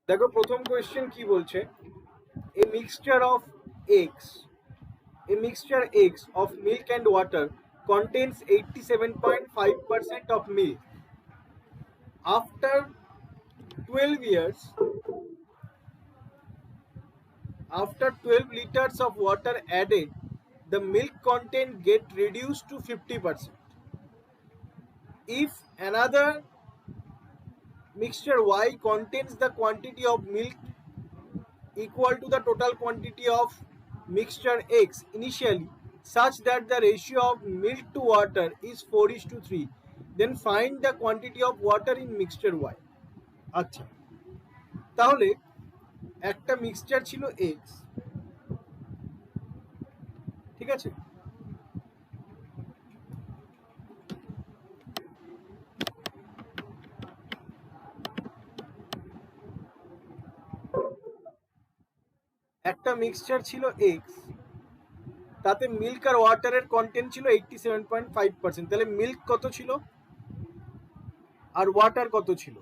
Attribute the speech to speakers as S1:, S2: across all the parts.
S1: দেখো প্রথম কোয়েশ্চেন কি বলছে, এ mixture of eggs of milk and water contains 87.5% of milk. After 12 years, after 12 liters of water added, the milk content get reduced to 50%. If another mixture Y contains the quantity of milk equal to the total quantity of mixture X initially, such that the ratio of milk to water is 4:3, then find the quantity of water in mixture Y. আচ্ছা, তাহলে একটা mixture ছিল X, ঠিক আছে? একটা mixture ছিল X, তাতে milk আর ওয়াটারের content ছিল 87.5%। তাহলে মিল্ক কত ছিল আর ওয়াটার কত ছিল?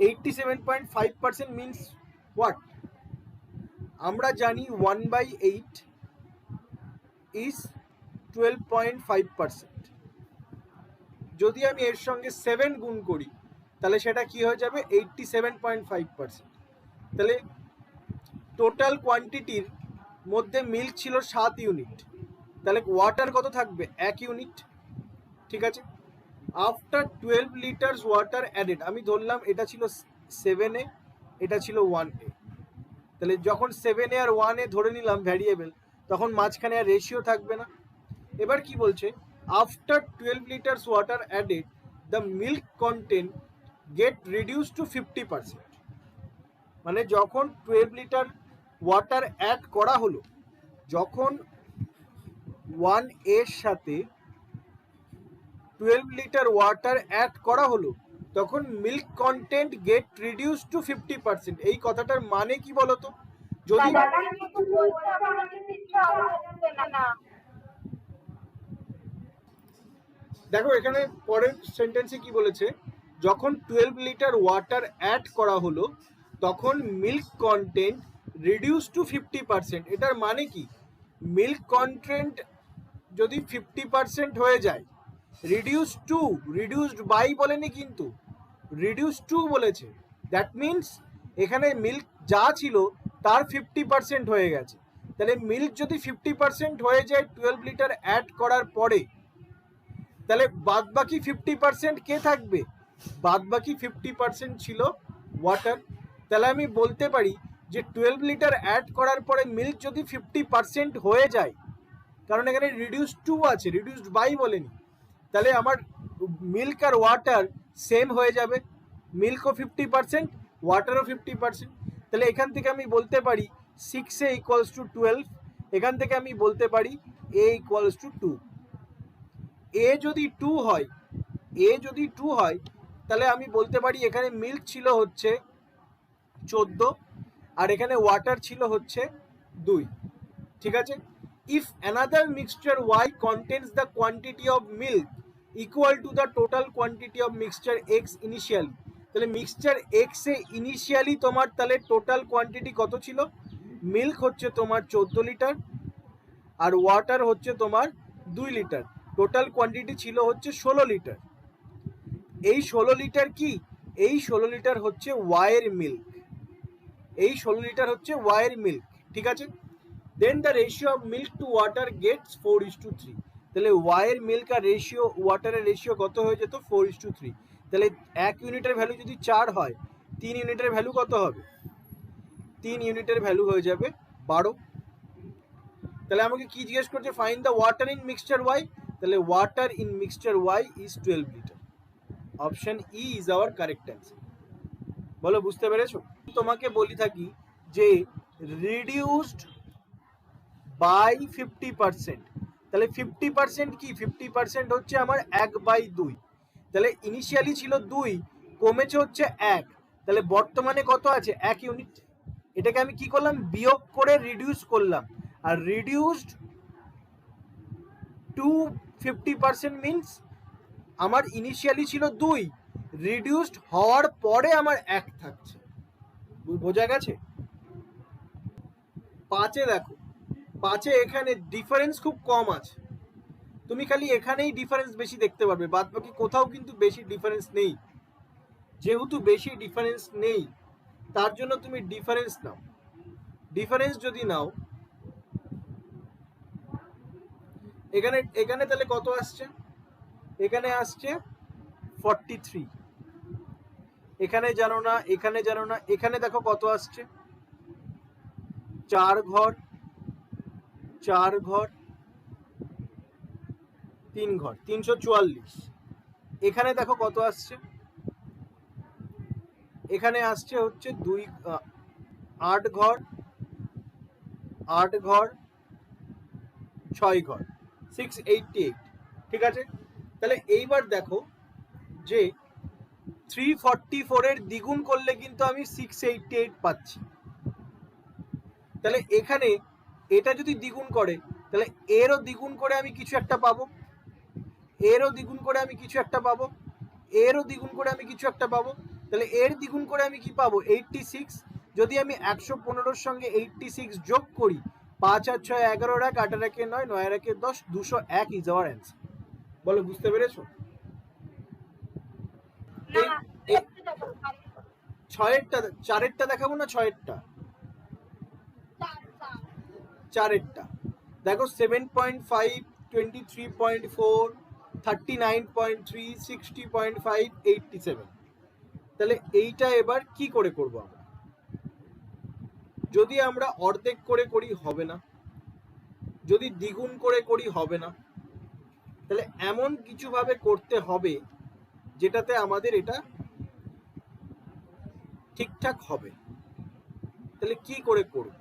S1: 87.5% মিনস হোয়াট? আমরা জানি 1/8 ইজ 12.5%। যদি আমি এর সঙ্গে 7 গুণ করি তাহলে সেটা কি হয়ে যাবে? 87.5%। তাহলে টোটাল কোয়ান্টিটির মধ্যে মিল্ক ছিল 7 ইউনিট, তাহলে ওয়াটার কত থাকবে? 1 ইউনিট, ঠিক আছে? আফটার 12 লিটার্স ওয়াটার অ্যাডেড, আমি ধরলাম এটা ছিল 7A, এটা ছিল 1A। তাহলে যখন 7A আর 1A ধরে নিলাম ভ্যারিয়েবল, তখন মাঝখানে আর রেশিও থাকবে না। এবার কি বলছে? After 12 litres water added, the milk content get reduce to 50%। মানে যখন 12 লিটার ওয়াটার অ্যাড করা হলো, যখন 1A এর সাথে 12 লিটার ওয়াটার অ্যাড করা হলো, তখন milk content get reduce to 50%। এই কথাটার মানে কি বলতো? যদি দেখো এখানে পরের সেন্টেন্সে কি বলেছে, যখন 12 লিটার ওয়াটার অ্যাড করা হলো তখন মিল্ক কন্টেন্ট রিডিউস টু 50%। এটার মানে কি? মিল্ক কন্টেন্ট যদি 50% হয়ে যায়, রিডিউসড বাই বলেনি, কিন্তু রিডিউস টু বলেছে। দ্যাট মিনস এখানে মিল্ক যা ছিল তার 50% হয়ে গেছে। তাহলে মিল্ক যদি 50% হয়ে যায় 12 লিটার অ্যাড করার পরে, তাহলে বাদ বাকি 50% কে থাকবে? বাদ বাকি 50% ছিল ওয়াটার। তাহলে আমি বলতে পারি যে 12 লিটার অ্যাড করার পরে মিল্ক যদি 50% হয়ে যায়, কারণ এখানে রিডিউস টু আছে, রিডিউসড বাই বলেনি, তাহলে আমার মিল্ক আর ওয়াটার সেম হয়ে যাবে। মিল্কও 50%, ওয়াটারও 50%। তাহলে এখান থেকে আমি বলতে পারি 6A ইকুয়ালস টু 12। এখান থেকে আমি বলতে পারি A ইকুয়ালস টু 2। এ যদি 2 হয় তাহলে আমি বলতে পারি এখানে মিল্ক ছিল হচ্ছে 14 আর এখানে ওয়াটার ছিল হচ্ছে 2, ঠিক আছে? If another mixture Y contains the quantity of milk equal to the total quantity of mixture X initially, তাহলে মিক্সচার X এ ইনিশিয়ালি তোমার তাহলে টোটাল কোয়ান্টিটি কত ছিল? মিল্ক হচ্ছে তোমার 14 লিটার আর ওয়াটার হচ্ছে তোমার 2 লিটার। টোটাল কোয়ান্টিটি ছিল হচ্ছে 16 লিটার। এই 16 লিটার কি? এই 16 লিটার হচ্ছে ওয়াইয়ের মিল্ক, এই 16 লিটার হচ্ছে ওয়াইয়ের মিল্ক, ঠিক আছে? Then the ratio of milk to water gets 4:3। তাহলে ওয়াইয়ের মিল্ক আর রেশিও ওয়াটারের রেশিও কত হয়ে যেত? 4:3। তাহলে 1 ইউনিটের ভ্যালু যদি 4 হয়, 3 ইউনিটের ভ্যালু কত হবে? 3 ইউনিটের ভ্যালু হয়ে যাবে 12। তাহলে আমাকে কি জিজ্ঞেস করছে? Find the water in mixture Y. তাহলে water in mixture Y is 12 litre. Option E is our correct answer. বলো বুঝতে পেরেছো? তোমাকে বলি থাকি যে রিডিউসড বাই 50%, তাহলে 50% কি? 50% হচ্ছে আমার 1/2। তাহলে ইনিশিয়ালি ছিল 2, কমেছে হচ্ছে 1, তাহলে বর্তমানে কত আছে? 1 ইউনিট। এটাকে আমি কি করলাম? বিয়োগ করে রিডিউস করলাম। আর রিডিউসড টু 50% মিনস আমার ইনিশিয়ালি ছিল 2, রিডিউসড হওয়ার পরে আমার 1 থাকছে। বোঝা গেছে? 5-এ দেখো, 5-এ এখানে ডিফারেন্স খুব কম আছে, তুমি খালি এখানেই ডিফারেন্স বেশি দেখতে পারবে, বাদ বাকি কোথাও কিন্তু বেশি ডিফারেন্স নেই। যেহেতু বেশি ডিফারেন্স নেই তার জন্য তুমি ডিফারেন্স নাও। ডিফারেন্স যদি নাও এখানে এখানে তাহলে কত আসছে? এখানে আসছে 43। এখানে জানো না, এখানে জানো না, এখানে দেখো কত আসছে, 4 ঘর 4 ঘর 3 ঘর, 344। এখানে দেখো কত আসছে, এখানে আসছে হচ্ছে 8 ঘর 8 ঘর 6 ঘর, 688। ঠিক আছে, তাহলে এইবার দেখো যে 344 এর দ্বিগুণ করলে কিন্তু আমি 688 পাচ্ছি। তাহলে এখানে এটা যদি দ্বিগুণ করে তাহলে এরও দ্বিগুণ করে আমি কিছু একটা পাবো, এরও দ্বিগুণ করে আমি কিছু একটা পাবো, এরও দ্বিগুণ করে আমি কিছু একটা পাবো। তাহলে এর দ্বিগুণ করে আমি কি পাবো? 86। যদি আমি 115-র সঙ্গে 86 যোগ করি, 5 আর 6 11 এক, 8 আর 1 9, 9 আর 1 10, 201 ইজ আওয়ার অ্যান্সার। বলো, বুঝতে পেরেছো? ছয়েরটা, 4-এরটা দেখাবো না 6-এরটা? 4-এরটা দেখো, 7.5, 23.4, 39.3, 60.5, 87। তাহলে এইটা এবার কি করে করবো আমরা? যদি আমরা অর্ধেক করে করি হবে না, যদি দ্বিগুণ করে করি হবে না, তাহলে এমন কিছু ভাবে করতে হবে যেটাতে আমাদের এটা ঠিকঠাক হবে। তাহলে কি করে করব?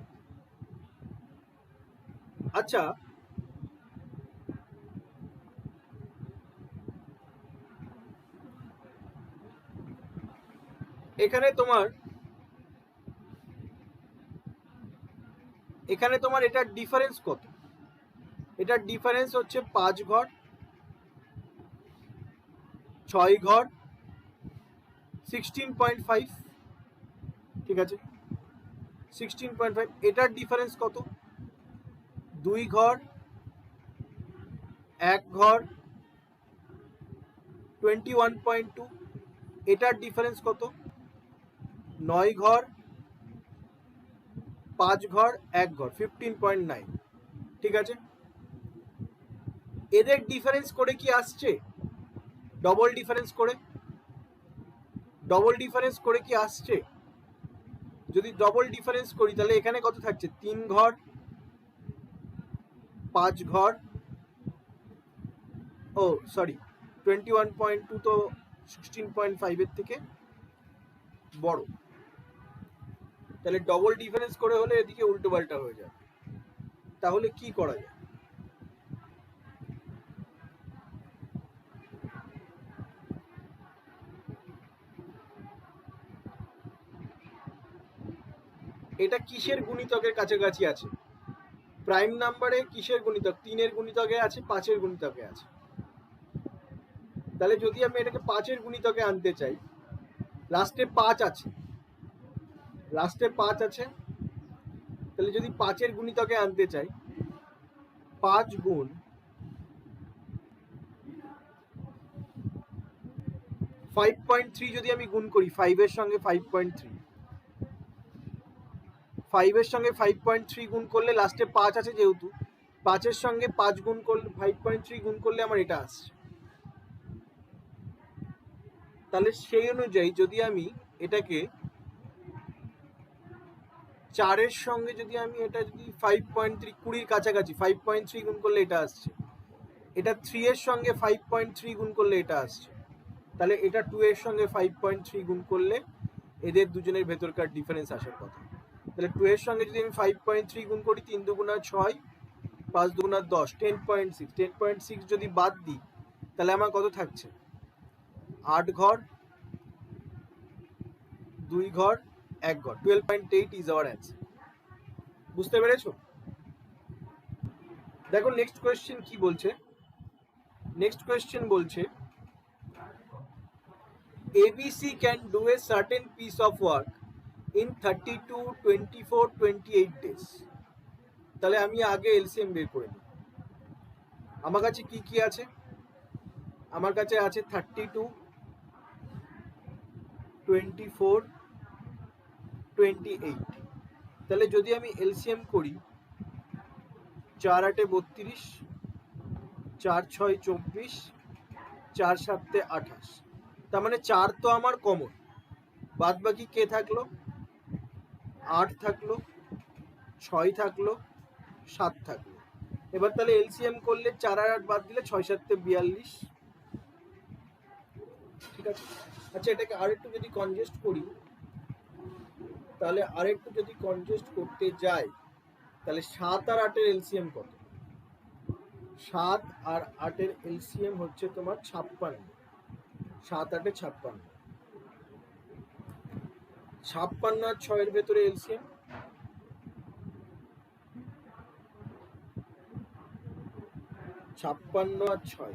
S1: আচ্ছা, এখানে তোমার এটার ডিফারেন্স কত? এটার ডিফারেন্স হচ্ছে 5 ঘর 6 ঘর 16.5। ঠিক আছে, 16.5। এটার ডিফারেন্স কত? 2 ঘর 1 ঘর 21.2। এটার ডিফারেন্স কত? 9 ঘর 5 ঘর 1 ঘর, 15.9। ঠিক আছে, এদের ডিফারেন্স করে কি আসছে? ডবল ডিফারেন্স করে, ডবল ডিফারেন্স করে কি আসছে? যদি ডবল ডিফারেন্স করি তাহলে এখানে কত থাকছে? 3 ঘর 5 ঘর, ও সরি 21.2 তো 16.5 এর থেকে বড়। তাহলে ডবল ডিফারেন্স করে হলে এদিকে উল্টো পাল্টা হয়ে যায়। তাহলে কি করা যায়? এটা কিসের গুণিতকের কাছাকাছি আছে? প্রাইম নাম্বারে কিসের গুণিতক? 3-এর গুণিতকে আছে, 5-এর গুণিতকে আছে। তাহলে যদি আমি এটাকে 5-এর গুণিতকে আনতে চাই, লাস্টে 5 আছে, লাস্টে 5 আছে, তাহলে যদি 5-এর গুণিতকে আনতে চাই, 5 গুণ 5.3 যদি আমি গুণ করি 5-এর সঙ্গে 5.3, 5-এর সঙ্গে 5.3 গুণ করলে লাস্টে 5 আছে, যেহেতু 5-এর সঙ্গে 5 গুণ করলে 5.3 গুণ করলে আমার এটা আসছে। তাহলে সেই অনুযায়ী যদি আমি এটাকে 4-এর সঙ্গে যদি আমি এটা যদি 5.3, 20-র কাছাকাছি 5.3 গুণ করলে এটা আসছে, এটা 3-এর সঙ্গে 5.3 গুণ করলে এটা আসছে, তাহলে এটা 2-এর সঙ্গে 5.3 গুণ করলে এদের দুজনের ভেতরকার ডিফারেন্স আসার কথা। তাহলে 2-এর সঙ্গে যদি আমি 5.3 গুণ করি, 3 দুগুণা 6, 5 দুগুণা 10, 10.6। 10.6 যদি বাদ দিই তাহলে আমার কত থাকছে? 8 ঘর 2 ঘর 1 ঘর, 12.8 ইজ আওয়ার অ্যান্সার। বুঝতে পেরেছো? দেখো নেক্সট কোয়েশ্চেন কি বলছে। নেক্সট কোয়েশ্চেন বলছে ABC can do a certain piece of work in 32, 24, 28 days. তাহলে আমি আগে এলসিএম বের করে নিই। আমার কাছে কি কি আছে? আমার কাছে আছে 32, 24, 28। তাহলে যদি আমি এলসিএম করি 4 8 32, 4 6 24, 4 7 28, তার মানে 4 তো আমার কমন, বাদ বাকি কে থাকলো? 8 থাকলো, 6 থাকলো, 7 থাকলো। এবার তাহলে এলসিএম করলে 4 আর 8 বাদ দিলে 6 7 42। ঠিক আছে। আচ্ছা, এটাকে আরেকটু যদি কনজেস্ট করি, তাহলে আরেকটু যদি কনজেস্ট করতে যাই, তাহলে 7 আর 8 এর এলসিএম কত? 7 আর 8 এর এলসিএম হচ্ছে তোমার 56। 7 8 এ 56, 56 আর 6 এর ভেতরে এলসিএম 56 আর 6,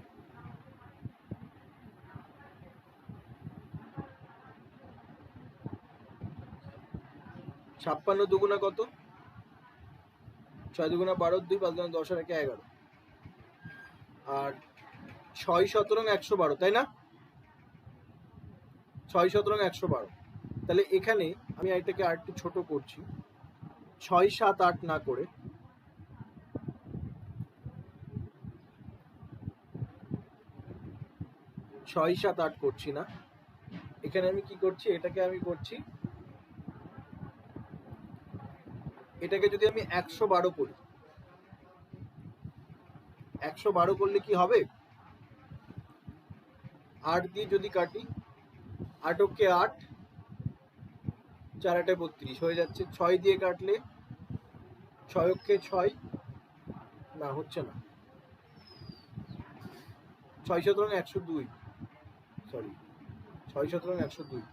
S1: 56 দুগুণা কত? 6 দুগুণা 12, 2 5 দুগুণা 10 আর 1 11, আর 6 17 112, তাই না? 6 17 112। তাহলে এখানে আমি এটাকে আর একটু ছোট করছি, 6 7 8 না করে 6 7 8 করছি না, এখানে আমি কি করছি, এটাকে আমি করছি, এটাকে যদি আমি 112 করি, 112 করলে কি হবে? 8 দিয়ে যদি কাটি, 8 ওকে 8, 4 8 32 হয়ে যাচ্ছে। 6 দিয়ে কাটলে 6 ওকে 6, না হচ্ছে না, 6 17 102, সরি 6 17 102,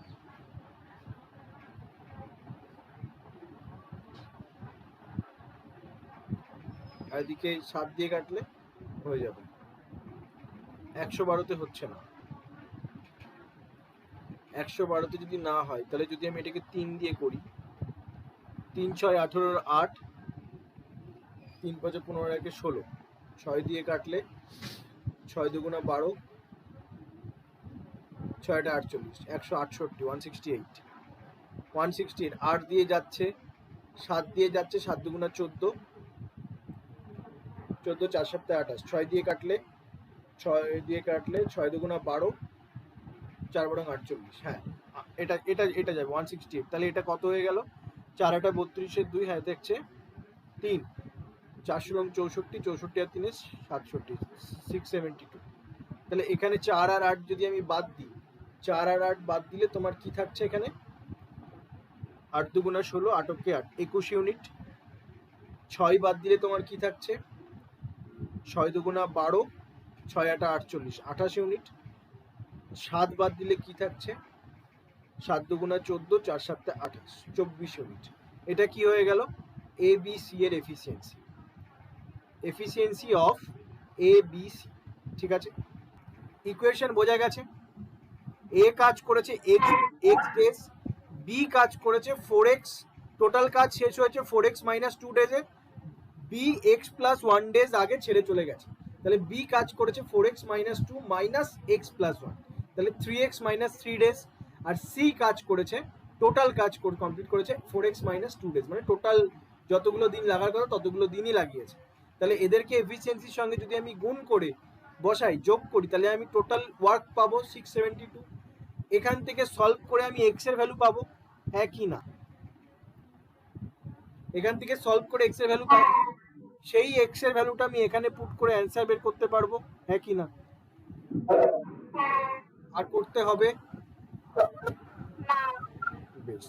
S1: আর এদিকে 7 দিয়ে কাটলে হয়ে যাবে। 112তে হচ্ছে না। 112তে যদি না হয়, তাহলে যদি আমি এটাকে 3 দিয়ে করি, 3 6 18 8, 3 5 15 1 16, 6 দিয়ে কাটলে 6 দুগুণা 12, 6 8 48, 168, 168, 168, 8 দিয়ে যাচ্ছে, 7 দিয়ে যাচ্ছে, 7 দুগুণা 14, 14 4 7 28, 6 দিয়ে কাটলে 6 দুগুণা 12, 4 বরং 48, হ্যাঁ এটা এটা এটা যাবে 168। তাহলে এটা কত হয়ে গেল? 4 8 32 2, হ্যাঁ দেখছে 3, 4 16 64, 64 আর 3 67, 672। তাহলে এখানে 4 আর 8 যদি আমি বাদ দিই, 4 আর 8 বাদ দিলে তোমার কি থাকছে এখানে? 8 দুগুণা 16, 8 ওকে 8, 21 ইউনিট। 6 বাদ দিলে তোমার কি থাকছে? 6 দুগুণা 12, 6 8 48, 28 ইউনিট। 7 বাদ দিলে কি থাকছে? 7 দুগুণা 14, 4 7 28, 24 ইউনিট। এটা কি হয়ে গেল? এ বি সি এর efficiency, efficiency of A B C. ঠিক আছে, ইকুয়েশন বোঝা গেছে? এ কাজ করেছে এক্স ডেজ, বি কাজ করেছে 4x, টোটাল কাজ শেষ হয়েছে 4x - 2 ডেজে, বি x + 1 ডেজ আগে ছেড়ে চলে গেছে। তাহলে বি কাজ করেছে 4x - 2 - x + 1, তাহলে 3x - 3 ডেজ। আর সি কাজ করেছে, টোটাল কাজ কমপ্লিট করেছে 4x - 2 ডেজ, মানে টোটাল যতগুলো দিন লাগার কথা ততগুলো দিনই লাগিয়েছে। তাহলে এদেরকে এফিসিয়েন্সির সঙ্গে যদি আমি গুণ করে বসাই, যোগ করি, তাহলে আমি টোটাল ওয়ার্ক পাবো 672। এখান থেকে সলভ করে আমি এক্স এর ভ্যালু পাবো, হ্যাঁ কি না? এখান থেকে সলভ করে এক্স এর ভ্যালু পাবো, সেই এক্স এর ভ্যালুটা আমি এখানে পুট করে অ্যান্সার বের করতে পারবো, হ্যাঁ কি না? আর করতে হবে? বেশ,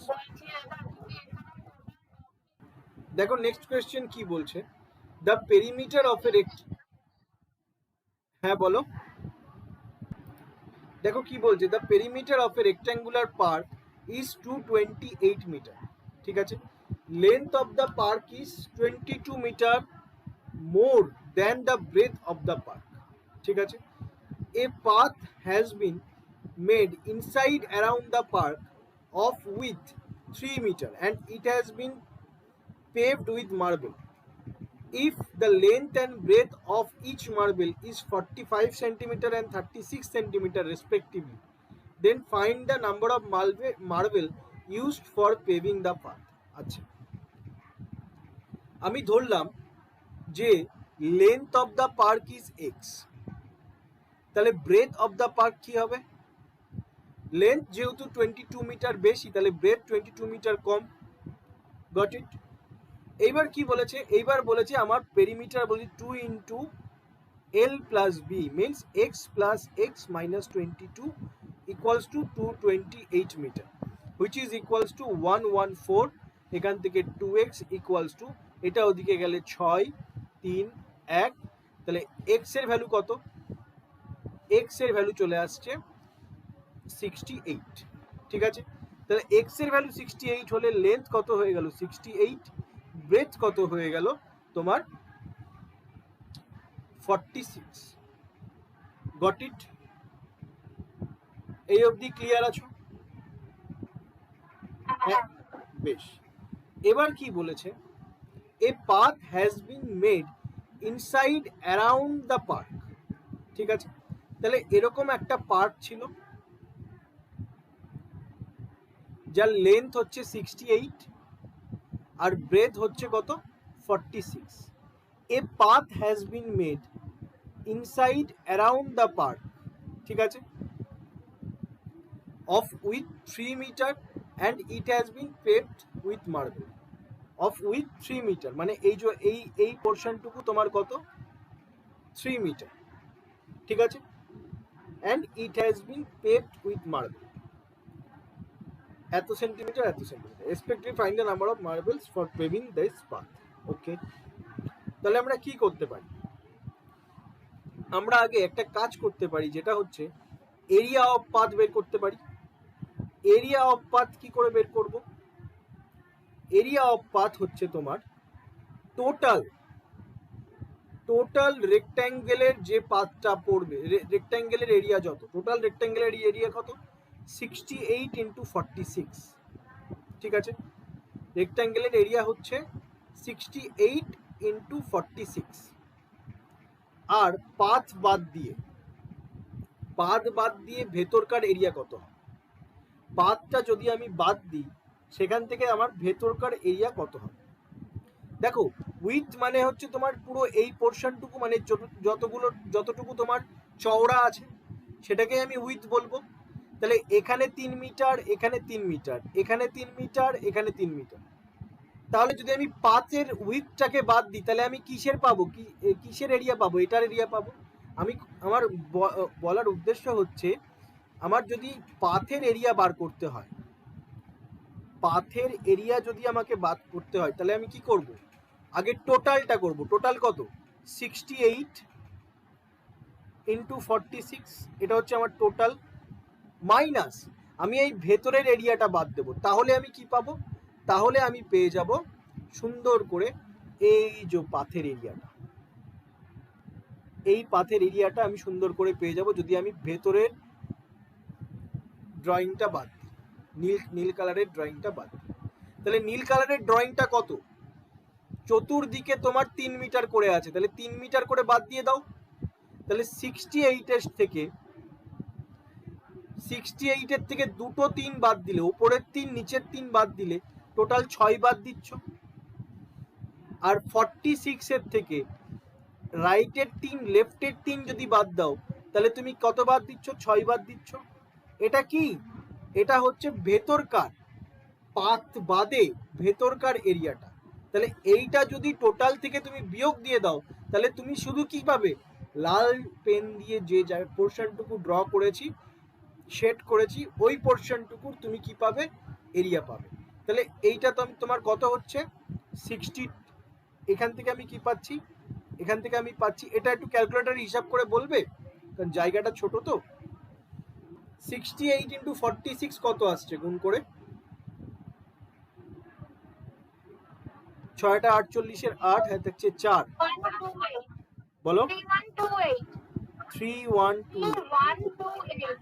S1: দেখো নেক্সট কোয়েশ্চেন কি বলছে, দ্য পেরিমিটার অফ এ হ্যাঁ বলো, দেখো কি বলছে, the perimeter of a rectangular park is 228 metre. ঠিক আছে, length of the park is 22 metre more than the breadth of the park. ঠিক আছে, a path has been made inside around the park of width 3 meter and it has been paved with marble. If the length and breadth of each marble is 45 centimeter and 36 centimeter respectively, then find the number of marble used for paving the path. আচ্ছা, আমি ধরলাম যে length of the park is X, তাহলে breadth of the park কি হবে? Length যেহেতু 22 metre বেশি, তাহলে ব্রেথ 22 মিটার কম। Got it? এইবার কি বলেছে? এইবার বলেছে আমার পেরিমিটার বলছি 2 into L plus B means x plus x minus 22 equals to 228 meter, which is equals to 114. এখান থেকে 2x equals to এটা ওদিকে গেলে 6 3 1, তাহলে x এর ভ্যালু কত? x এর ভ্যালু চলে আসছে 68। ঠিক আছে, তাহলে x এর ভ্যালু 68 হলে লেন্থ কত হয়ে গেল? 68। ব্রেথ কত হয়ে গেল তোমার? 46। Got it? এই অবধি ক্লিয়ার আছো? হ্যাঁ, বেশ। এবার কি বলেছে? এ path has been made inside around the park. ঠিক আছে, তাহলে এরকম একটা পার্ক ছিল যার লেন্থ হচ্ছে 68 আর ব্রেথ হচ্ছে কত? 46। এ path has been made inside around the park, ঠিক আছে, of with 3 meter and it has been paved with marble. of with 3 meter মানে এই যে এই পোরশনটুকু তোমার কত? 3 মিটার। ঠিক আছে, and it has been paved with marble. এত সেন্টিমিটার এত centimetre. Respectively find the number of marbles for paving this path. ওকে, তাহলে আমরা কি করতে পারি? আমরা আগে একটা কাজ করতে পারি, যেটা হচ্ছে এরিয়া অফ পাথ বের করতে পারি। এরিয়া অফ পাথ কি করে বের করব? এরিয়া অফ পাথ হচ্ছে তোমার টোটাল রেক্ট্যাঙ্গেলের যে পাথটা পড়বে, রেক্ট্যাঙ্গেলের এরিয়া যত, টোটাল রেক্ট্যাঙ্গেলের এরিয়া কত? 68 ইন্টু 46। ঠিক আছে, রেক্ট্যাঙ্গেলের এরিয়া হচ্ছে 68 ইন্টু 46। আর পাথ বাদ দিয়ে ভেতরকার এরিয়া কত? পাথটা যদি আমি বাদ দিই, সেখান থেকে আমার ভেতরকার এরিয়া কত হবে? দেখো, উইথ মানে হচ্ছে তোমার পুরো এই পোর্শনটুকু, মানে যতটুকু তোমার চওড়া আছে সেটাকে আমি উইথ বলবো। তাহলে এখানে 3 মিটার, এখানে 3 মিটার, এখানে 3 মিটার, এখানে 3 মিটার। তাহলে যদি আমি পাথের উইথটাকে বাদ দিই, তাহলে আমি কিসের পাবো? কিসের এরিয়া পাবো? এটার এরিয়া পাবো। আমার বলার উদ্দেশ্য হচ্ছে, আমার যদি পাথের এরিয়া বার করতে হয়, পাথের এরিয়া যদি আমাকে বাদ করতে হয়, তাহলে আমি কি করব? আগে টোটালটা করব। টোটাল কত? 68 ইন্টু 46, এটা হচ্ছে আমার টোটাল, মাইনাস আমি এই ভেতরের এরিয়াটা বাদ দেব। তাহলে আমি কি পাবো? তাহলে আমি পেয়ে যাব সুন্দর করে এই যে পাথের এরিয়াটা, এই পাথের এরিয়াটা আমি সুন্দর করে পেয়ে যাব যদি আমি ভেতরের ড্রয়িংটা বাদ দিই, নীল কালারের ড্রয়িংটা বাদ দিই। তাহলে নীল কালারের ড্রয়িংটা কত? চতুর্দিকে তোমার 3 মিটার করে আছে, তাহলে 3 মিটার করে বাদ দিয়ে দাও। তাহলে 68 এর থেকে দুটো 3 বাদ দিলে, উপরের 3 নিচের 3 বাদ দিলে টোটাল 6 বাদ দিচ্ছ। আর 46 এর থেকে রাইটের 3 লেফটের 3 যদি বাদ দাও, তাহলে তুমি কত বাদ দিচ্ছ? 6 বাদ দিচ্ছ। এটা কি? এটা হচ্ছে ভেতরকার, পাথ বাদে ভেতরকার এরিয়াটা। তাহলে এইটা যদি টোটাল থেকে তুমি বিয়োগ দিয়ে দাও, তাহলে তুমি শুধু কি পাবে? লাল পেন দিয়ে যে পোর্শনটুকু ড্র করেছি, শেড করেছি, ওই পোর্শনটুকুর তুমি কি পাবে? এরিয়া পাবে। তাহলে এইটা তো তোমার কত হচ্ছে? 60। এখান থেকে আমি কি পাচ্ছি? এখান থেকে আমি পাচ্ছি, এটা একটু ক্যালকুলেটর হিসাব করে বলবে, কারণ জায়গাটা ছোট তো। 68 ইন্টু 46 কত আসছে গুণ করে? 6টা 48 এর 8 হ্যাঁ থাকছে 4। বলো
S2: 3128।
S1: 3128।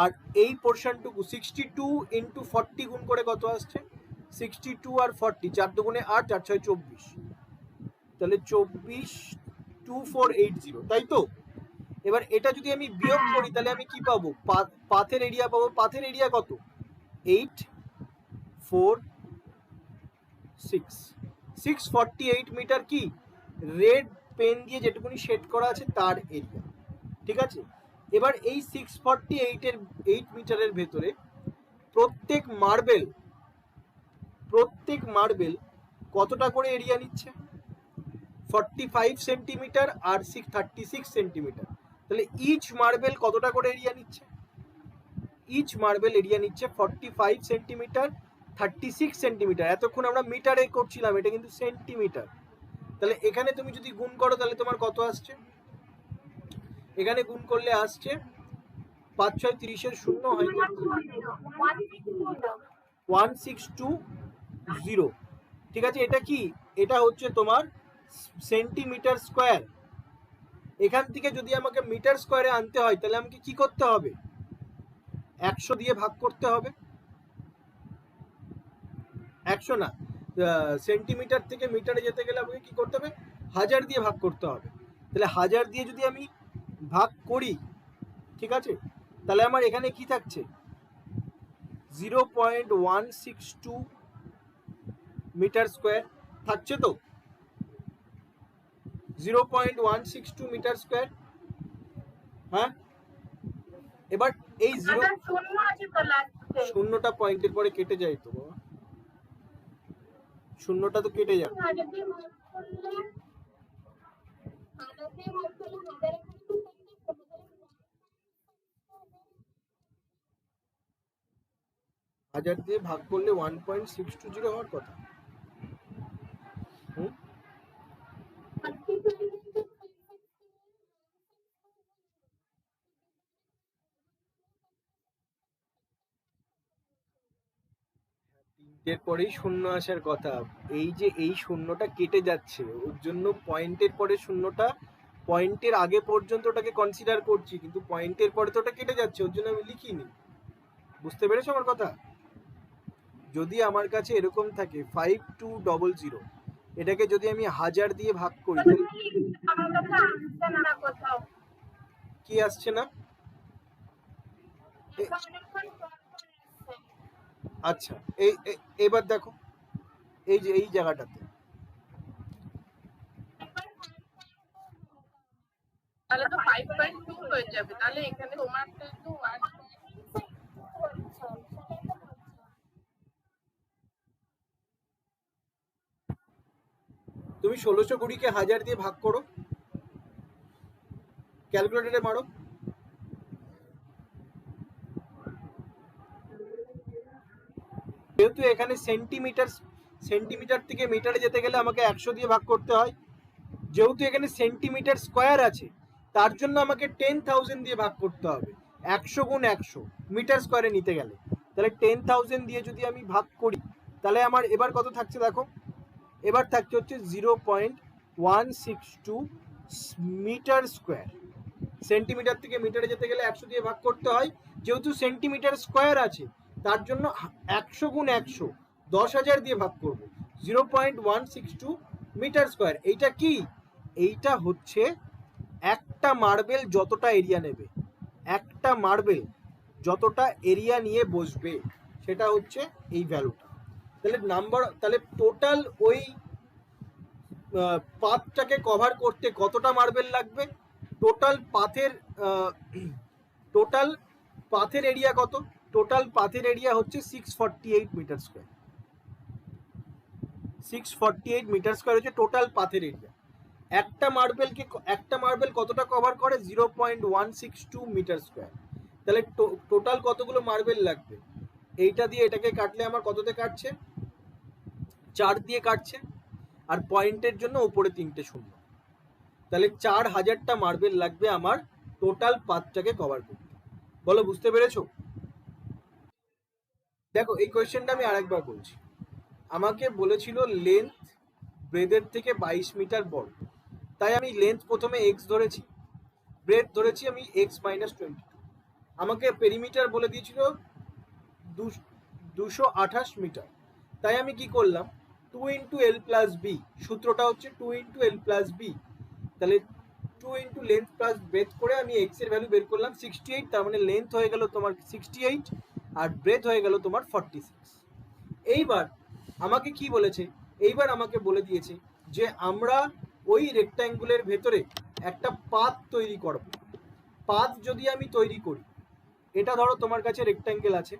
S1: আর এই পোর্শনটুকু 62 ইন্টু 40 গুণ করে কত আসছে, 62 আর 40, 4 দুগুণে 8, 4 6 24, তাহলে 24 2480, তাই তো? এবার এটা যদি আমি বিয়োগ করি তাহলে আমি কি পাবো, পাথের এরিয়া পাবো। পাথের এরিয়া কত, 8 4 6 648 মিটার, কি রেড পেন দিয়ে যেটুকুনি শেড করা আছে তার এরিয়া, ঠিক আছে? এবার এই 648 মিটারের ভেতরে প্রত্যেক মার্বেল কতটা করে এরিয়া নিচ্ছে, 45 সেন্টিমিটার আর 36 সেন্টিমিটার, তাহলে ইচ মার্বেল কতটা করে এরিয়া নিচ্ছে, ইচ মার্বেল এরিয়া নিচ্ছে 45 সেন্টিমিটার 36 সেন্টিমিটার। এতক্ষণ আমরা মিটারে করছিলাম, এটা কিন্তু সেন্টিমিটার। তাহলে এখানে তুমি যদি গুণ করো তাহলে তোমার কত আসছে, এখানে গুণ করলে আসছে 5 6 30 শূন্য হয় 1620, ঠিক আছে? এটা কি, এটা হচ্ছে তোমার সেন্টিমিটার স্কোয়ার। এখান থেকে যদি আমাকে মিটার স্কোয়ারে আনতে হয় তাহলে আমাকে কি করতে হবে, 100 দিয়ে ভাগ করতে হবে, 100 না, সেন্টিমিটার থেকে মিটারে যেতে গেলে আমাকে কি করতে হবে, 1000 দিয়ে ভাগ করতে হবে। তাহলে 1000 দিয়ে যদি আমি ভাগ করি, ঠিক আছে, তাহলে আমার এখানে কি থাকছে, 0.162 মিটার স্কোয়ার থাকছে তো, 0.162 মিটার স্কোয়ার। হ্যাঁ, এবার এই শূন্যটা পয়েন্টের পরে কেটে যায় তো বাবা, শূন্যটা তো কেটে যাবে। হাজার দিয়ে ভাগ করলে 1.620 হওয়ার কথা। তিনটের পরেই শূন্য আসার কথা, এই যে এই শূন্যটা কেটে যাচ্ছে ওর জন্য পয়েন্টের পরে শূন্যটা, পয়েন্টের আগে পর্যন্ত ওটাকে কনসিডার করছি, কিন্তু পয়েন্টের পরে তো ওটা কেটে যাচ্ছে, ওর জন্য আমি লিখিনি। বুঝতে পেরেছো আমার কথা? যদি আমার কাছে এরকম থাকে 5200, এটাকে যদি আমি 1000 দিয়ে ভাগ করি, কি আসছে না, আচ্ছা এবার দেখো এই যে এই জায়গাটাতে,
S2: তাহলে তো 5.2 হয়ে যাবে, তাহলে এখানে তোমারটা তো 1,
S1: তুমি 1620 কে 1000 দিয়ে ভাগ করো, ক্যালকুলেটরে মারো, যেহেতু এখানে সেন্টিমিটার থেকে মিটারে যেতে গেলে আমাকে 100 দিয়ে ভাগ করতে হয়, যেহেতু এখানে সেন্টিমিটার স্কোয়ার আছে তার জন্য আমাকে 10,000 দিয়ে ভাগ করতে হবে, 100 গুণ 100 মিটার স্কোয়ারে নিতে গেলে। তাহলে 10,000 দিয়ে যদি আমি ভাগ করি তাহলে আমার এবার কত থাকছে দেখো, এবার থাকছে হচ্ছে 0.162 মিটার স্কোয়ার। সেন্টিমিটার থেকে মিটারে যেতে গেলে 100 দিয়ে ভাগ করতে হয়, যেহেতু সেন্টিমিটার স্কোয়ার আছে তার জন্য 100 গুণ 100 10,000 দিয়ে ভাগ করব, 0.162 মিটার স্কোয়ার। এইটা কি, এইটা হচ্ছে একটা মার্বেল যতটা এরিয়া নেবে, একটা মার্বেল যতটা এরিয়া নিয়ে বসবে সেটা হচ্ছে এই ভ্যালুটা। তাহলে তাহলে টোটাল ওই পাথটাকে কভার করতে কতটা মার্বেল লাগবে, টোটাল পাথের এরিয়া কত, টোটাল পাথের এরিয়া হচ্ছে 648 মিটার স্কোয়ার, 648 মিটার স্কোয়ার হচ্ছে টোটাল পাথের এরিয়া। একটা মার্বেল কতটা কভার করে, 0.162 মিটার স্কোয়ার। তাহলে টোটাল কতগুলো মার্বেল লাগবে, এইটা দিয়ে এটাকে কাটলে আমার কততে কাটছে, 4 দিয়ে কাটছে, আর পয়েন্টের জন্য উপরে 3টে শূন্য, তাহলে 4000টা মার্বেল লাগবে আমার টোটাল পাথটাকে কভার করতে। বলো বুঝতে পেরেছো? দেখো এই কোয়েশ্চেনটা আমি আরেকবার বলছি, আমাকে বলেছিল লেন্থ ব্রেডের থেকে 22 মিটার বড়, তাই আমি লেন্থ প্রথমে x ধরেছি, ব্রেড ধরেছি আমি x-22, আমাকে পেরিমিটার বলে দিয়েছিল 228 মিটার। তাই আমি কি করলাম, 2 ইন্টু এল প্লাস বি, সূত্রটা হচ্ছে 2 ইন্টু এল প্লাস বি। তাহলে 2 ইন্টু লেন্থ প্লাস ব্রেথ করে আমি এক্স এর ভ্যালু বের করলাম 68। তার মানে লেন্থ হয়ে গেল তোমার 68 আর ব্রেথ হয়ে গেল তোমার 46। এইবার আমাকে কি বলেছে, এইবার আমাকে বলে দিয়েছে যে আমরা ওই রেক্ট্যাঙ্গুলের ভেতরে একটা পাথ তৈরি করব। পাথ যদি আমি তৈরি করি, এটা ধরো তোমার কাছে রেক্ট্যাঙ্গেল আছে,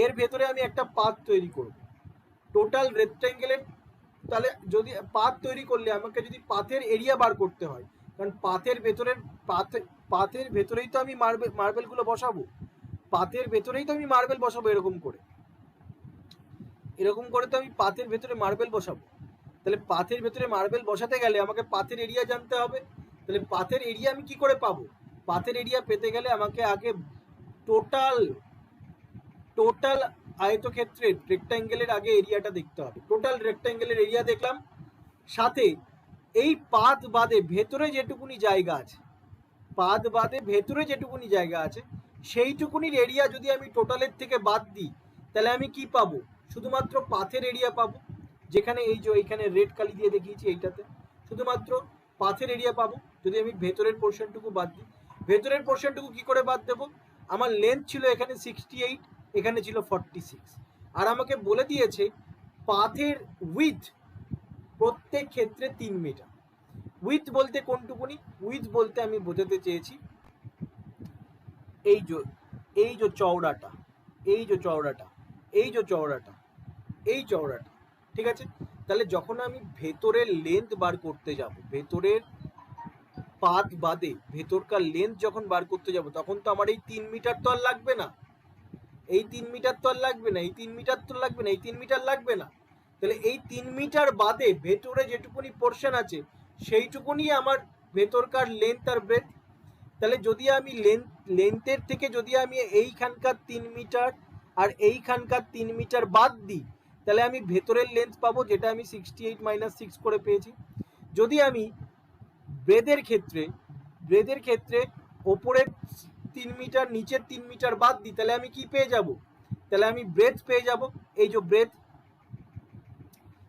S1: এর ভেতরে আমি একটা পাথ তৈরি করব টোটাল রেক্ট্যাঙ্গেলের। তাহলে যদি পাথ তৈরি করলে আমাকে যদি পাথের এরিয়া বার করতে হয়, কারণ পাথের ভেতরেই তো আমি মার্বেলগুলো বসাবো, পাথের ভেতরেই তো আমি মার্বেল বসাবো, এরকম করে তো আমি পাথের ভেতরে মার্বেল বসাবো। তাহলে পাথের ভেতরে মার্বেল বসাতে গেলে আমাকে পাথের এরিয়া জানতে হবে। তাহলে পাথের এরিয়া আমি কি করে পাবো? পাথের এরিয়া পেতে গেলে আমাকে আগে টোটাল আয়তক্ষেত্রের রেক্ট্যাঙ্গেলের আগে এরিয়াটা দেখতে হবে। টোটাল রেক্ট্যাঙ্গেলের এরিয়া দেখলাম, সাথে এই পাথ বাদে ভেতরে যেটুকুনি জায়গা আছে, পাথ বাদে ভেতরে যেটুকুনি জায়গা আছে সেইটুকুনির এরিয়া যদি আমি টোটালের থেকে বাদ দিই, তাহলে আমি কি পাবো? শুধুমাত্র পাথের এরিয়া পাবো, যেখানে এই যে এইখানে রেড কালি দিয়ে দেখিয়েছি এইটাতে শুধুমাত্র পাথের এরিয়া পাবো যদি আমি ভেতরের পোর্শনটুকু বাদ দিই। ভেতরের পোর্শনটুকু কি করে বাদ দেবো? আমার লেন্থ ছিল এখানে 68, এখানে ছিল 46, আর আমাকে বলে দিয়েছে পাথের উইথ প্রত্যেক ক্ষেত্রে 3 মিটার। উইথ বলতে কোনটুকুনি? উইথ বলতে আমি বোঝাতে চেয়েছি এই যে চওড়াটা, এই যে চওড়াটা, এই যে চওড়াটা, এই চওড়াটা, ঠিক আছে? তাহলে যখন আমি ভেতরের লেন্থ বার করতে যাব, ভেতরের পাত বাদে ভেতরকার লেন্থ যখন বার করতে যাব, তখন তো আমার এই 3 মিটার তো আর লাগবে না, এই 3 মিটার তো আর লাগবে না, এই 3 মিটার তো লাগবে না, এই 3 মিটার লাগবে না। তাহলে এই 3 মিটার বাদে ভেতরে যেটুকুনি পোর্শন আছে সেইটুকুনি আমার ভেতরকার লেন্থ আর ব্রেথ। তাহলে যদি আমি লেন্থের থেকে যদি আমি এইখানকার 3 মিটার আর এইখানকার 3 মিটার বাদ দিই, তাহলে আমি ভেতরের লেন্থ পাবো, যেটা আমি 68 মাইনাস 6 করে পেয়েছি। যদি আমি ব্রেথের ক্ষেত্রে ওপরের 3 মিটার নিচের 3 মিটার বাদ দিই, তাহলে আমি কি পেয়ে যাব? তাহলে আমি ব্রেথ পেয়ে যাব, এই যে ব্রেথ,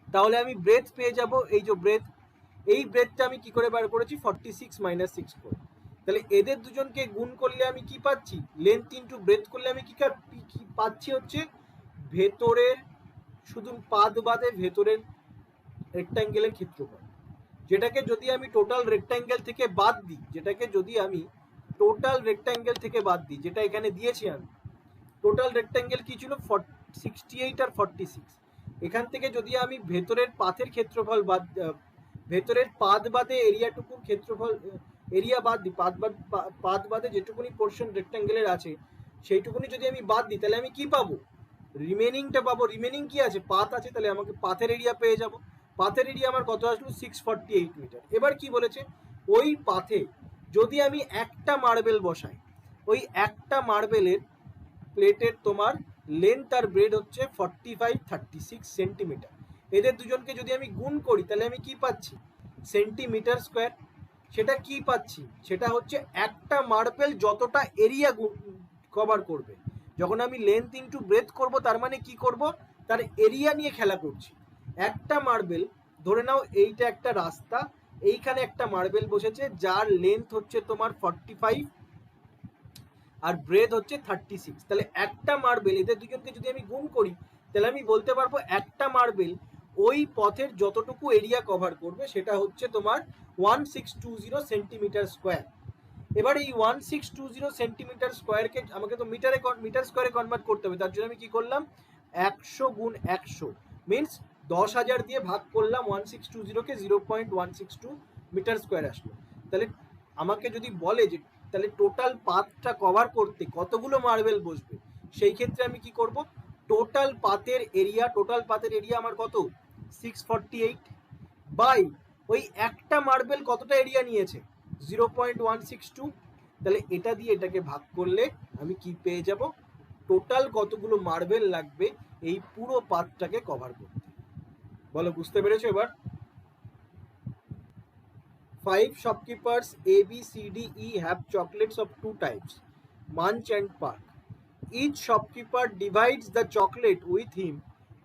S1: তাহলে আমি ব্রেথ পেয়ে যাব, এই যে ব্রেথ, এই ব্রেথটা আমি কি করে বার করেছি? 46 মাইনাস 6 করে। তাহলে এদের দুজনকে গুণ করলে আমি কি পাচ্ছি? লেন্থ ইন্টু ব্রেথ করলে আমি কি পাচ্ছি? হচ্ছে ভেতরের, শুধু পাদ বাদে ভেতরের রেক্ট্যাঙ্গেলের ক্ষেত্রফল, যেটাকে যদি আমি টোটাল রেক্ট্যাঙ্গেল থেকে বাদ দিই, যেটা এখানে দিয়েছি আমি, টোটাল রেক্ট্যাঙ্গেল কি ছিল? 68 আর 46। এখান থেকে যদি আমি ভেতরের পাথের ক্ষেত্রফল বাদ, ভেতরের পাদ বাদে এরিয়াটুকুর ক্ষেত্রফল, এরিয়া বাদ দিই, পাদ বাদে যেটুকুনি পোর্শন রেক্ট্যাঙ্গেলের আছে সেইটুকুনি যদি আমি বাদ দিই, তাহলে আমি কি পাবো? রিমেনিংটা পাবো। রিমেনিং কি আছে? পাথ আছে, তাহলে আমাকে পাথের এরিয়া পেয়ে যাব। পাথের এরিয়া আমার কত আসলো? 648 মিটার। এবার কি বলেছে? ওই পাথে যদি আমি একটা মার্বেল বসাই, ওই একটা মার্বেলের প্লেটের তোমার লেন্থ আর ব্রেড হচ্ছে 45-36 সেন্টিমিটার। এদের দুজনকে যদি আমি গুণ করি, তাহলে আমি কি পাচ্ছি? Centimetre square. সেটা কি পাচ্ছি? সেটা হচ্ছে একটা মার্বেল যতটা এরিয়া কভার করবে। যখন আমি লেন্থ ইন্টু ব্রেথ করব, তার মানে কি করব? তার এরিয়া নিয়ে খেলা করছি। একটা মার্বেল, ধরে নাও এইটা একটা রাস্তা, এইখানে একটা মার্বেল বসেছে যার লেন্থ হচ্ছে তোমার 45 আর ব্রেথ হচ্ছে 36। তাহলে একটা মার্বেল, এদের দুজনকে যদি আমি গুণ করি, তাহলে আমি বলতে পারবো একটা মার্বেল ওই পথের যতটুকু এরিয়া কভার করবে সেটা হচ্ছে তোমার 1620 সেন্টিমিটার স্কোয়ার। এবার এই 1620 সেন্টিমিটার স্কোয়ারকে আমাকে তো মিটার স্কোয়ারে কনভার্ট করতে হবে। তার জন্য আমি কি করলাম? 100 গুণ 100 মিনস 10,000 দিয়ে ভাগ করলাম 1620-কে, 0.162 মিটার স্কোয়ার আসলো। তাহলে আমাকে যদি বলে যে তাহলে টোটাল পাথটা কভার করতে কতগুলো মার্বেল বসবে, সেই ক্ষেত্রে আমি কি করব? টোটাল পাথের এরিয়া আমার কত? 648 বাই ওই একটা মার্বেল কতটা এরিয়া নিয়েছে? 0.162। তাহলে এটা দিয়ে এটাকে ভাগ করলে আমি কি পেয়ে যাব? টোটাল কতগুলো মার্বেল লাগবে এই পুরো পাথটাকে কভার করতে। বলো, বুঝতে পেরেছো এবার? 5 shopkeepers A, B, C, D, E have chocolates of 2 types. Munch and Park. Each shopkeeper divides the chocolate with him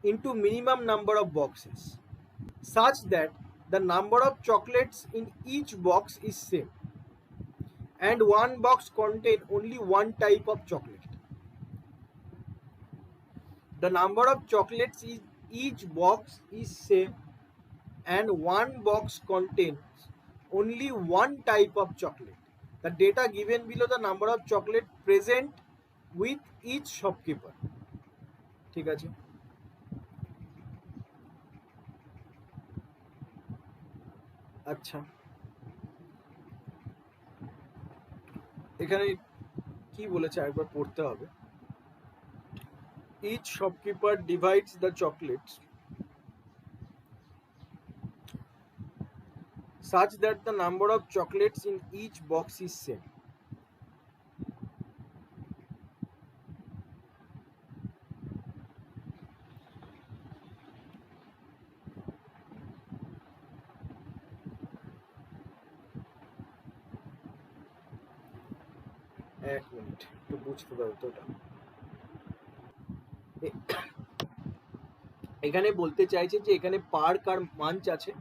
S1: into minimum number of boxes, such that the number of chocolates in each box is same, and one box contain only one type of chocolate. The number of chocolates in each box is same, and one box contains only one type of chocolate. The data given below the number of chocolate present with each shopkeeper. ঠিক আছে, আচ্ছা এখানে কি বলেছে একবার পড়তে হবে। Each shopkeeper divides the chocolates such that the number of chocolates in each box is same. এক মিনিট একটু বুঝতে দাও তো ওটা। এখানে বলতে চাইছে যে এখানে পার্ক আর মাঞ্চ আছে,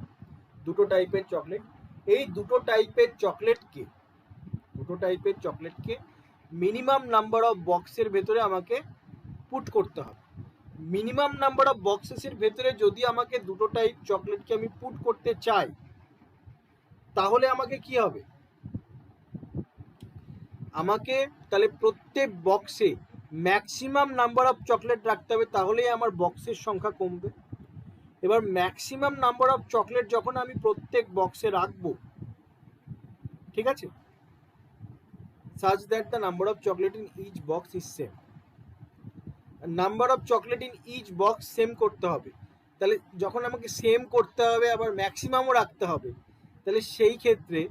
S1: দুটো টাইপের চকলেট। এই দুটো টাইপের চকলেটকে মিনিমাম নাম্বার অফ বক্সের ভেতরে আমাকে পুট করতে হবে। মিনিমাম নাম্বার অফ বক্সেসের ভেতরে যদি আমাকে দুটো টাইপ চকলেটকে আমি পুট করতে চাই, তাহলে আমাকে কি হবে, আমাকে তাহলে প্রত্যেক বক্সে ম্যাক্সিমাম নাম্বার অফ চকলেট রাখতে হবে, তাহলেই আমার বক্সের সংখ্যা কমবে। এবার ম্যাক্সিমাম নাম্বার অফ চকলেট যখন আমি প্রত্যেক বক্সে রাখবো, ঠিক আছে, such that the number of chocolate in each box is same. Number of chocolate in each box same করতে হবে। তাহলে যখন আমাকে সেম করতে হবে আবার ম্যাক্সিমামও রাখতে হবে, তাহলে সেই ক্ষেত্রে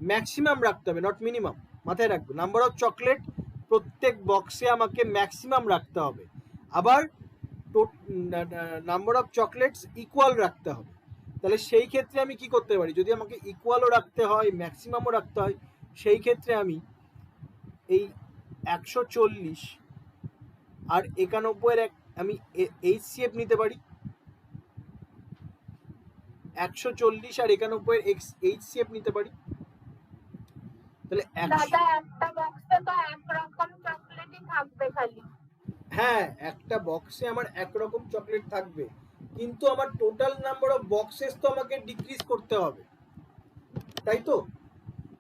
S1: ম্যাক্সিমাম রাখতে হবে, নট মিনিমাম। মাথায় রাখবে, নাম্বার অফ চকলেট প্রত্যেক বক্সে আমাকে ম্যাক্সিমাম রাখতে হবে, আবার নাম্বার অফ চকলেটস ইকুয়াল রাখতে হবে। তাহলে সেই ক্ষেত্রে আমি কি করতে পারি, যদি আমাকে ইকুয়ালও রাখতে হয় ম্যাক্সিমামও রাখতে হয়, সেই ক্ষেত্রে আমি এই 140 আর 91 আমি HCF নিতে পারি। 140 আর 91 HCF নিতে পারি। তাহলে
S2: দাদা একটা বক্সে তো একরকম চকলেটই থাকবে খালি।
S1: হ্যাঁ, একটা বক্সে আমার একরকম চকলেট থাকবে, কিন্তু আমার টোটাল নাম্বার অফ বক্সেস তো আমাকে ডিক্রিজ করতে হবে, তাই তো।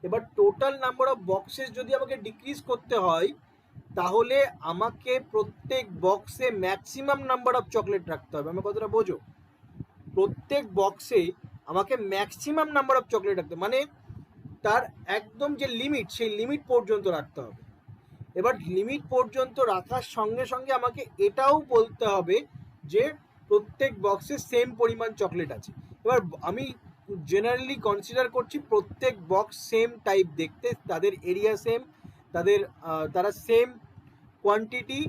S1: এবার টোটাল নাম্বার অফ বক্সেস যদি আমাকে ডিক্রিজ করতে হয়, তাহলে আমাকে প্রত্যেক বক্সে ম্যাক্সিমাম নাম্বার অফ চকলেট রাখতে হবে। আমার কথাটা বোঝো, প্রত্যেক বক্সে আমাকে ম্যাক্সিমাম নাম্বার অফ চকলেট রাখতে হবে, মানে তার একদম যে লিমিট, সেই লিমিট পর্যন্ত রাখতে হবে। এবার লিমিট পর্যন্ত রাখার সঙ্গে সঙ্গে আমাকে এটাও বলতে হবে যে প্রত্যেক বক্সে সেম পরিমাণ চকলেট আছে। এবার আমি জেনারেলি কনসিডার করছি প্রত্যেক বক্স সেম টাইপ দেখতে, তাদের এরিয়া সেম, তারা সেম কোয়ান্টিটি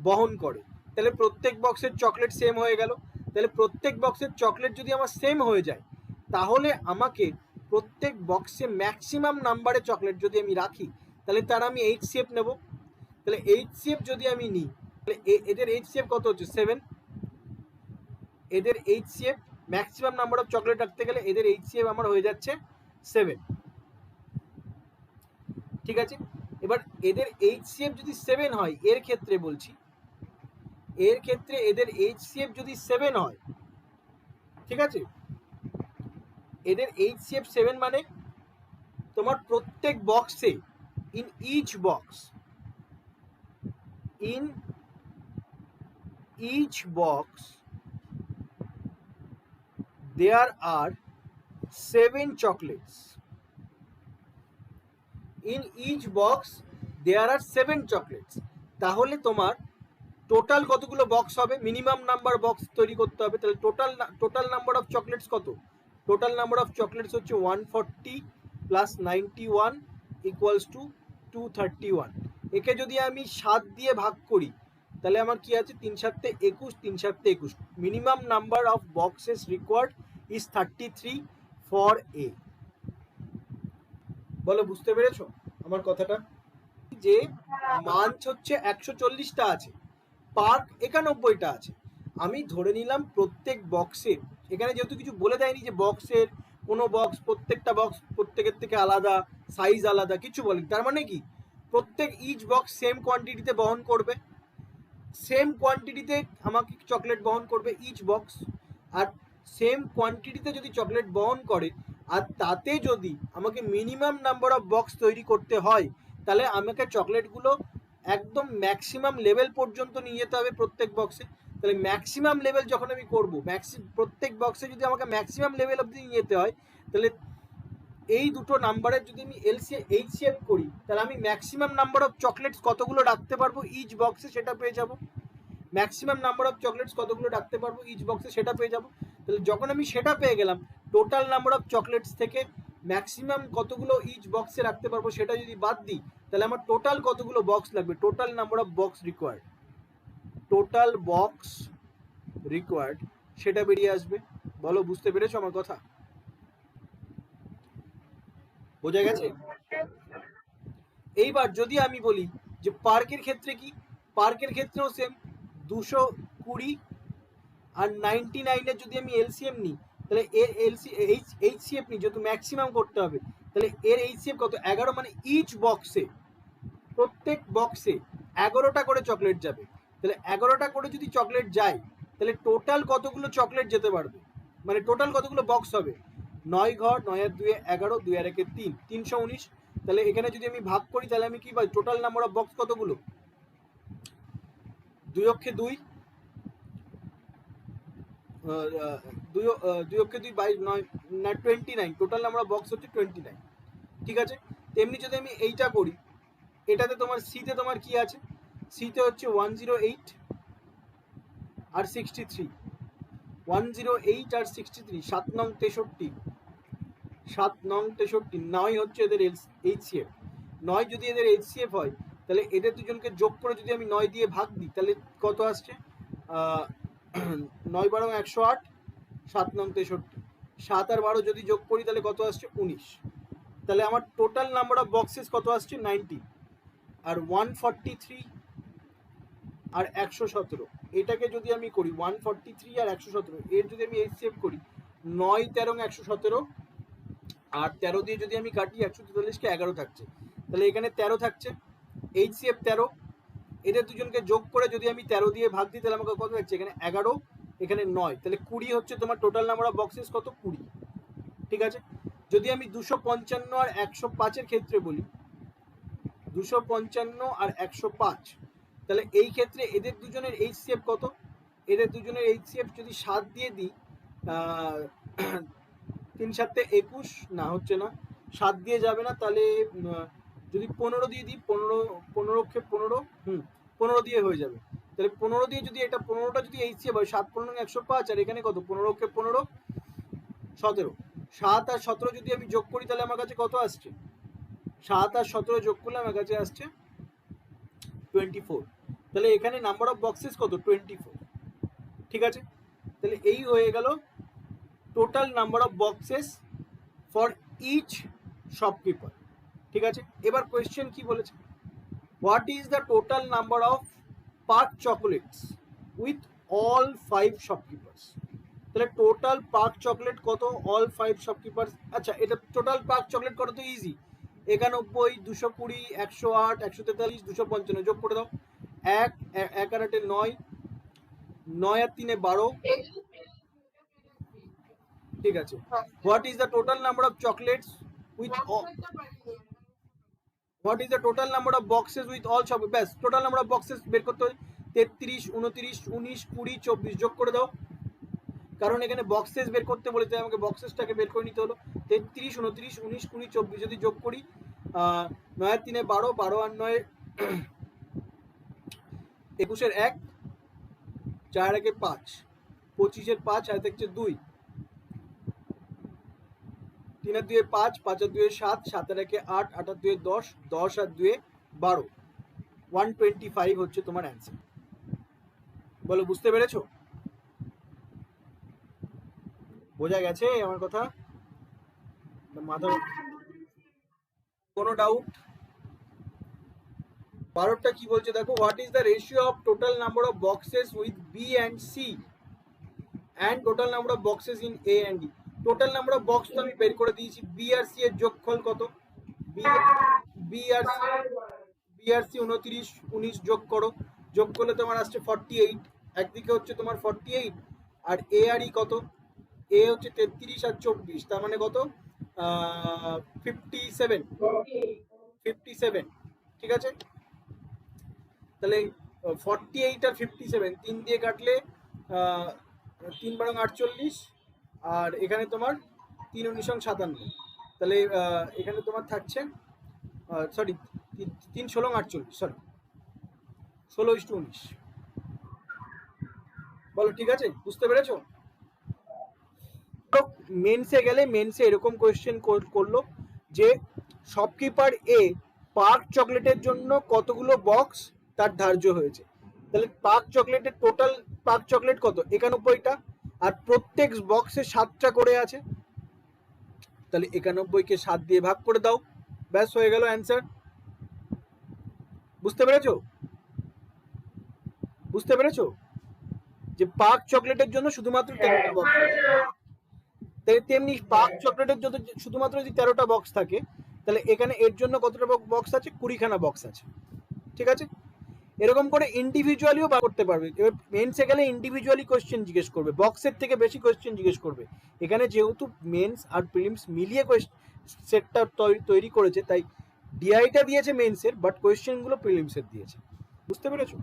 S1: বহন করে, তাহলে প্রত্যেক বক্সের চকলেট সেম হয়ে গেল। তাহলে প্রত্যেক বক্সের চকলেট যদি আমার সেম হয়ে যায়, তাহলে আমাকে প্রত্যেক বক্সে ম্যাক্সিমাম নাম্বারে চকলেট যদি আমি রাখি, তাহলে তার আমি HCF নেব। তাহলে HCF যদি আমি নিই, তাহলে এদের HCF কত হচ্ছে 7। এদের HCF maximum number of chocolate রাখতে গেলে এদের HCF আমার হয়ে যাচ্ছে 7, ঠিক আছে। এবার এদের HCF যদি 7 হয়, এর ক্ষেত্রে বলছি, এর ক্ষেত্রে এদের HCF যদি 7 হয়, ঠিক আছে, এদের HCF 7 মানে তোমার প্রত্যেক বক্সে in each box there are 7 chocolates. In each box there are 7 chocolates. তাহলে তোমার টোটাল কতগুলো বক্স হবে, মিনিমাম নাম্বার বক্স তৈরি করতে হবে। তাহলে টোটাল নাম্বার অফ চকলেটস কত, টোটাল নাম্বার অফ চকলেটস হচ্ছে 140 প্লাস 91 ইকুয়ালস টু 231। একে যদি আমি 7 দিয়ে ভাগ করি, তাহলে আমার কি আছে, 3 7 21, 3 7 21। Minimum number of boxes required is 33 for a. বলো, বুঝতে পেরেছো আমার কথাটা? যে মাঞ্চ হচ্ছে 140টা আছে, পার্ক 91টা আছে। আমি ধরে নিলাম প্রত্যেক বক্সের, এখানে যেহেতু কিছু বলে দেয়নি যে বক্সের কোনো বক্স, প্রত্যেকটা বক্স প্রত্যেকের থেকে আলাদা, সাইজ আলাদা, কিছু বলেনি। তার মানে কি প্রত্যেক ইচ বক্স সেম কোয়ান্টিটিতে বহন করবে, সেম কোয়ান্টিটিতে আমাকে চকলেট বহন করবে ইচ বক্স। আর সেম কোয়ান্টিটিতে যদি চকলেট বহন করে আর তাতে যদি আমাকে মিনিমাম নাম্বার অফ বক্স তৈরি করতে হয়, তাহলে আমাকে চকলেটগুলো একদম ম্যাক্সিমাম লেভেল পর্যন্ত নিয়ে যেতে হবে প্রত্যেক বক্সে। তাহলে ম্যাক্সিমাম লেভেল যখন আমি করবো, প্রত্যেক বক্সে যদি আমাকে ম্যাক্সিমাম লেভেল অবধি নিয়ে যেতে হয়, তাহলে এই দুটো নাম্বারের যদি আমি এইচসিএফ করি, তাহলে আমি ম্যাক্সিমাম নাম্বার অফ চকলেটস কতগুলো রাখতে পারবো ইচ বক্সে সেটা পেয়ে যাব। ম্যাক্সিমাম নাম্বার অফ চকলেটস কতগুলো রাখতে পারবো ইচ বক্সে সেটা পেয়ে যাব। তাহলে যখন আমি সেটা পেয়ে গেলাম, টোটাল নাম্বার অফ চকলেটস থেকে ম্যাক্সিমাম কতগুলো ইচ বক্সে রাখতে পারবো সেটা যদি বাদ দিই, তাহলে আমার টোটাল কতগুলো বক্স লাগবে, total number of box required, total box required সেটা বেরিয়ে আসবে। বলো, বুঝতে পেরেছো আমার কথা? বোঝা গেছে? এইবার যদি আমি বলি যে পার্কের ক্ষেত্রে কি, পার্কের ক্ষেত্রেও সেম 220 আর 99-এর যদি আমি এলসিএম নিই, তাহলে এর এইচসিএফ নিই, যেহেতু ম্যাক্সিমাম করতে হবে, তাহলে এর এইচসিএফ কত, 11। মানে ইচ বক্সে, প্রত্যেক বক্সে 11টা করে চকলেট যাবে। তাহলে 11টা করে যদি চকলেট যায়, তাহলে টোটাল কতগুলো চকলেট যেতে পারবে, মানে টোটাল কতগুলো বক্স হবে, 9 ঘর, 9 আর 2 11, 2 আর 1 3, 319। তাহলে এখানে যদি আমি ভাগ করি, তাহলে আমি কি পাই, টোটাল নাম্বার অফ বক্স কতগুলো, 2 অক্ষে 2, 2 অক্ষে 2 22, 9 না 29, টোটাল নাম্বার অফ বক্স হচ্ছে 29। ঠিক আছে? তেমনি যদি আমি এইটা করি, এটাতে তোমার সিতে তোমার কি আছে, সিতে হচ্ছে 108 আর 63, 108 আর 63, 7 নং 63, 7 নং 63, 9 হচ্ছে এদের এইচসিএফ। 9 যদি এদের এইচসিএফ হয়, তাহলে এদের দুজনকে যোগ করে যদি আমি 9 দিয়ে ভাগ দিই, তাহলে কত আসছে, 9 12 108, 7 নং 63, 7 আর 12 যদি যোগ করি তাহলে কত আসছে, 19। তাহলে আমার টোটাল নাম্বার অফ বক্সেস কত আসছে, 90। আর 143 আর 117, এটাকে যদি আমি করি 143 আর 117, এর যদি আমি এইচসিএফ করি, 9 13 117, আর 13 দিয়ে যদি আমি কাটি 143কে 11 থাকছে, তাহলে এখানে 13 থাকছে, এইচসিএফ 13। এদের দুজনকে যোগ করে যদি আমি 13 দিয়ে ভাগ দিই, তাহলে আমাকে কত থাকছে, এখানে 11, এখানে 9, তাহলে 20 হচ্ছে তোমার টোটাল নাম্বার অফ বক্সেস কত, 20। ঠিক আছে? যদি আমি 255 আর 105-এর ক্ষেত্রে বলি, 255 আর 105, তাহলে এই ক্ষেত্রে এদের দুজনের এইচসিএফ কত, এদের দুজনের এইচসিএফ যদি 7 দিয়ে দিই, 3 7 21, না হচ্ছে না, 7 দিয়ে যাবে না, তাহলে যদি 15 দিয়ে দিই, 15 15, 15 দিয়ে হয়ে যাবে। তাহলে 15 দিয়ে যদি এটা 15টা যদি এইচসিএফ হয়, 7 15 105, আর এখানে কত, 15 15 17, 7 আর 17 যদি আমি যোগ করি, তাহলে আমার কাছে কত আসছে, 7 আর 17 যোগ করলে আমার কাছে আসছে 24। তাহলে এখানে নাম্বার অফ বক্সেস কত, 24। ঠিক আছে? তাহলে এই হয়ে গেল total number of boxes for each shopkeeper. ঠিক আছে? এবার কোয়েশ্চেন কি বলেছে, what is the total number of pack chocolates with all 5 shopkeepers. তাহলে টোটাল পার্ক চকলেট কত, অল 5 শপকিপার্স। আচ্ছা, এটা টোটাল পার্ক চকলেট কত, তো ইজি, 91, 220, 108, 143, 255 যোগ করে দাও, 1 1 আর 8 9, 9 আর 3 12। ঠিক আছে? What is the total number of chocolates with, what is the total number of boxes with all shop, ব্যাস টোটাল নাম্বার অফ বক্সেস বের করতে হয়। 33, 29, 19, 20, 24 যোগ করে দাও, কারণ এখানে বক্সেস বের করতে বলেছে, আমাকে বক্সেসটাকে বের করে নিতে হলো। 33, 29, 19, 20, 24 যদি যোগ করি, 9 আর 3 12, 12 আর 9 21, 1, 4 1 5, 25, 5 আর থাকছে 2, 3 আর 2 5, 5 আর 2 7, 7 আর 1 8, 8 আর 2 10, 10 আর 2 12, 125 হচ্ছে তোমার অ্যান্সার। বলো, বুঝতে পেরেছো? বোঝা গেছে আমার কথা? মাথা কোনো ডাউট? 12টা কি বলছে দেখো, what is the ratio of total number of boxes with B and C and total number of boxes in A and D. Total number of box তো আমি বের করে দিয়েছি, বি আর সি এর যোগফল কত, বি আর সি 29 19 যোগ করো, যোগ করলে তোমার আসছে 48, একদিকে হচ্ছে তোমার 48 আর এ আর ই কত, এ হচ্ছে 33 আর 24, তার মানে কত 57, ঠিক আছে। তাহলে 48 আর 57 3 দিয়ে কাটলে 3 বারং 48, আর এখানে তোমার 3 19 57, তাহলে এখানে তোমার থাকছে সরি 3 16 48, সরি 16:19। বলো ঠিক আছে, বুঝতে পেরেছো? মেন্সে গেলে মেন্সে এরকম কোয়েশ্চেন করলো যে শপকিপার এ পার্ক চকলেটের জন্য কতগুলো বক্স তার ধার্য হয়েছে। তাহলে পার্ক চকলেটের টোটাল পার্ক চকলেট কত, 91টা, আর প্রত্যেক বক্সে 7টা করে আছে, তাহলে 91কে 7 দিয়ে ভাগ করে দাও, ব্যাস হয়ে গেল অ্যান্সার। বুঝতে পেরেছো? বুঝতে পেরেছো যে পার্ক চকলেটের জন্য শুধুমাত্র 13টা বক্স আছে, তেমনি পার্ক চকলেটের জন্য শুধুমাত্র যদি 13টা বক্স থাকে, তাহলে এখানে এর জন্য কতটা বক্স আছে, 20খানা বক্স আছে, ঠিক আছে। এরকম করে ইন্ডিভিজুয়ালিও বার করতে পারবে। এবার মেন্সে গেলে ইন্ডিভিজুয়ালি কোয়েশ্চেন জিজ্ঞেস করবে, বক্সের থেকে বেশি কোয়েশ্চেন জিজ্ঞেস করবে। এখানে যেহেতু মেন্স আর প্রিলিমস মিলিয়ে সেটটা তৈরি করেছে, তাই ডিআইটা দিয়েছে মেন্সের, বাট কোয়েশ্চেনগুলো প্রিলিমসের দিয়েছে। বুঝতে পেরেছো?